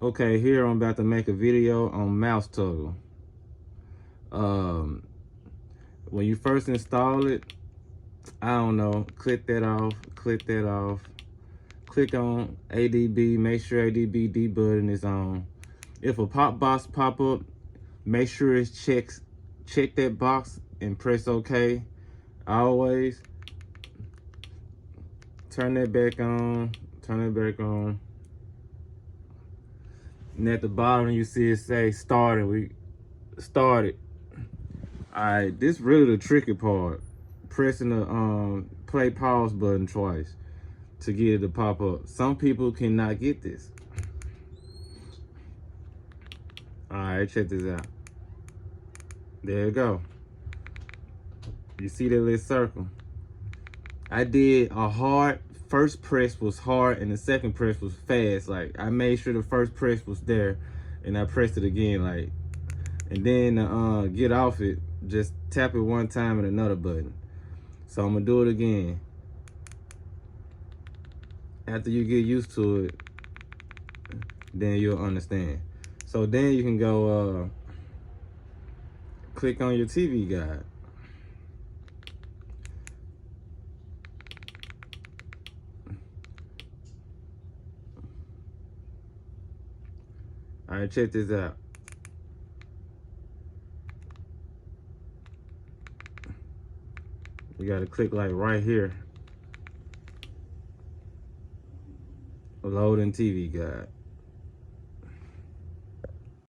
Okay, here I'm about to make a video on mouse toggle. Um, when you first install it, I don't know, click that off, click on ADB, make sure ADB debugging is on. If a pop box pop up, make sure it's check that box and press OK. Always turn that back on, And at the bottom you see it say started. We started. Alright, this really the tricky part. Pressing the play pause button twice to get it to pop up. Some people cannot get this. Alright, check this out. There you go. You see that little circle? I did a hard, first press was hard and the second press was fast. Like I made sure the first press was there and I pressed it again, like, and then get off it, just tap it one time and another button. So I'm gonna do it again. After you get used to it, then you'll understand. So then you can go click on your TV guide. All right, check this out. You gotta click like right here. Loading TV guide.